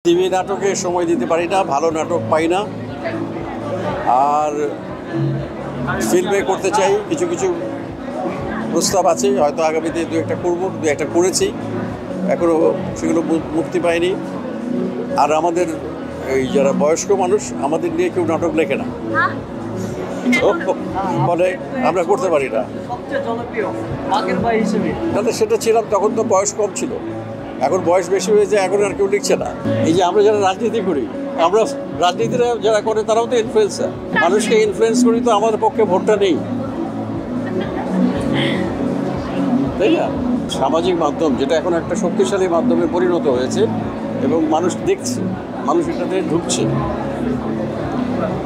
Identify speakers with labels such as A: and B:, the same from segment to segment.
A: TV নাটকে সময় দিতে পারি না, ভালো নাটক পাই না। আর ফিল্মে করতে চাই, কিছু কিছু প্রস্তাব আছে, হয়তো আগামীতে দু একটা করেছি, এখনও সেগুলো মুক্তি পায়নি। আর আমাদের এই যারা বয়স্ক মানুষ, আমাদের নিয়ে কেউ নাটক লেখে না, ফলে আমরা করতে পারি না। তাহলে সেটা ছিলাম তখন, তো বয়স কম ছিল, এখন বয়স বেশি হয়েছে, এখন আর কেউ লিখছে না। এই যে আমরা যারা রাজনীতি করি, আমরা রাজনীতিরা যারা করে তারাও তো ইনফ্লুয়েন্সার, মানুষকে ইনফ্লুয়েন্স করি, তো আমাদের পক্ষে ভোটটা নেই, তাই না? সামাজিক মাধ্যম যেটা এখন একটা শক্তিশালী মাধ্যমে পরিণত হয়েছে এবং মানুষ দেখছে, মানুষ এটাতে ঢুকছে,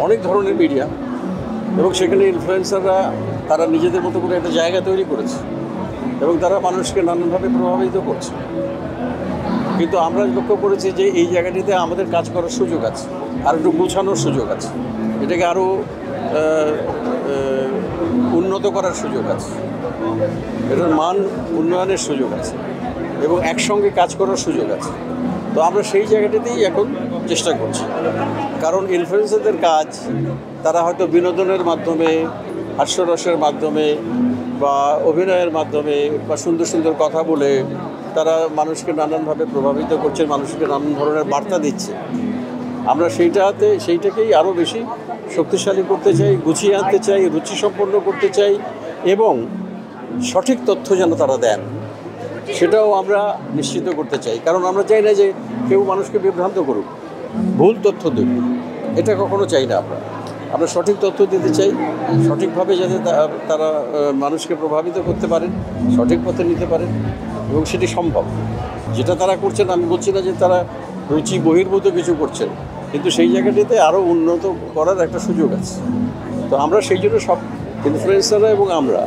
A: অনেক ধরনের মিডিয়া, এবং সেখানে ইনফ্লুয়েন্সাররা তারা নিজেদের মতো করে একটা জায়গা তৈরি করেছে এবং তারা মানুষকে নানানভাবে প্রভাবিত করছে। কিন্তু আমরা লক্ষ্য করেছি যে এই জায়গাটিতে আমাদের কাজ করার সুযোগ আছে, আর একটু গোছানোর সুযোগ আছে, এটাকে আরও উন্নত করার সুযোগ আছে, এটার মান উন্নয়নের সুযোগ আছে এবং একসঙ্গে কাজ করার সুযোগ আছে। তো আমরা সেই জায়গাটাতেই এখন চেষ্টা করছি, কারণ ইনফ্লুয়েন্সারদের কাজ, তারা হয়তো বিনোদনের মাধ্যমে, হাস্যরসের মাধ্যমে বা অভিনয়ের মাধ্যমে বা সুন্দর সুন্দর কথা বলে তারা মানুষকে নানানভাবে প্রভাবিত করছে, মানুষকে নানান ধরনের বার্তা দিচ্ছে। আমরা সেইটাকেই আরও বেশি শক্তিশালী করতে চাই, গুছিয়ে আনতে চাই, রুচিসম্পন্ন করতে চাই, এবং সঠিক তথ্য যেন তারা দেন সেটাও আমরা নিশ্চিত করতে চাই। কারণ আমরা চাই না যে কেউ মানুষকে বিভ্রান্ত করুক, ভুল তথ্য দেব, এটা কখনো চাই না। আমরা সঠিক তথ্য দিতে চাই, সঠিকভাবে যাতে তারা মানুষকে প্রভাবিত করতে পারেন, সঠিক পথে নিতে পারেন, এবং সেটি সম্ভব। যেটা তারা করছেন, আমি বলছি না যে তারা রুচি বহির্ভূত কিছু করছেন, কিন্তু সেই জায়গাটিতে আরও উন্নত করার একটা সুযোগ আছে। তো আমরা সেই জন্য সব ইনফ্লুয়েন্সাররা এবং আমরা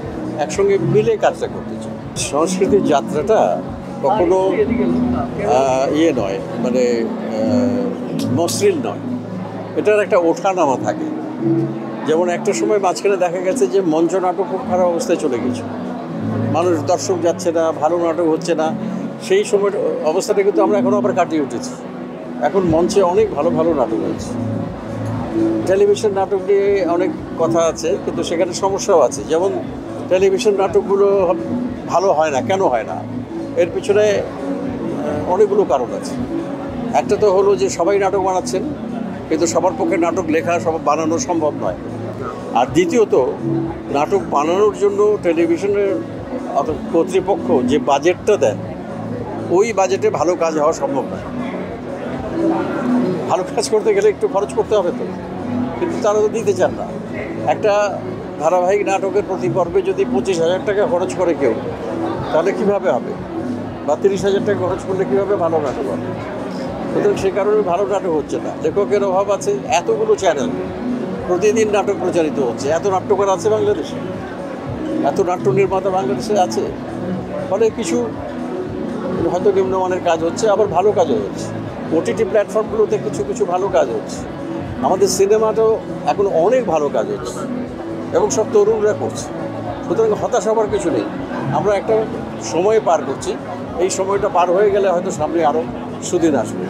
A: একসঙ্গে মিলে কাজটা করতে চাই। সংস্কৃতির যাত্রাটা কখনো নয়, মানে মসৃণ নয়, এটার একটা ওঠানামা থাকে। যেমন একটা সময় মাঝখানে দেখা গেছে যে মঞ্চ নাটক খুব খারাপ অবস্থায় চলে গেছে, মানুষ দর্শক যাচ্ছে না, ভালো নাটক হচ্ছে না। সেই সময় অবস্থাটা কিন্তু আমরা এখনও আবার কাটিয়ে উঠেছি। এখন মঞ্চে অনেক ভালো ভালো নাটক হয়েছে। টেলিভিশন নাটক নিয়ে অনেক কথা আছে, কিন্তু সেখানে সমস্যাও আছে। যেমন টেলিভিশন নাটকগুলো ভালো হয় না, কেন হয় না? এর পিছনে অনেকগুলো কারণ আছে। একটা তো হলো যে সবাই নাটক বানাচ্ছেন, কিন্তু সবার পক্ষে নাটক লেখা, বানানো সম্ভব নয়। আর দ্বিতীয়ত, নাটক বানানোর জন্য টেলিভিশনের কর্তৃপক্ষ যে বাজেটটা দেয়, ওই বাজেটে ভালো কাজ হওয়া সম্ভব নয়। ভালো কাজ করতে গেলে একটু খরচ করতে হবে তো, কিন্তু তারা তো দিতে চান না। একটা ধারাবাহিক নাটকের প্রতি পর্বে যদি 25,000 টাকা খরচ করে কেউ, তাহলে কীভাবে হবে? বা 30,000 টাকা খরচ করলে কীভাবে ভালো নাটক হবে? সুতরাং সে কারণে ভালো নাটক হচ্ছে না। লেখকের অভাব আছে, এতগুলো চ্যানেল, প্রতিদিন নাটক প্রচারিত হচ্ছে, এত নাট্যকার আছে বাংলাদেশে, এত নাট্য নির্মাতা বাংলাদেশে আছে, ফলে কিছু হয়তো নিম্নমানের কাজ হচ্ছে, আবার ভালো কাজও হচ্ছে। ওটিটি প্ল্যাটফর্মগুলোতে কিছু কিছু ভালো কাজ হচ্ছে। আমাদের সিনেমাটাও এখন অনেক ভালো কাজ হচ্ছে এবং সব তরুণরা করছে। সুতরাং হতাশ হবার কিছু নেই। আমরা একটা সময় পার করছি, এই সময়টা পার হয়ে গেলে হয়তো সামনে আরও সুদিন আসবে।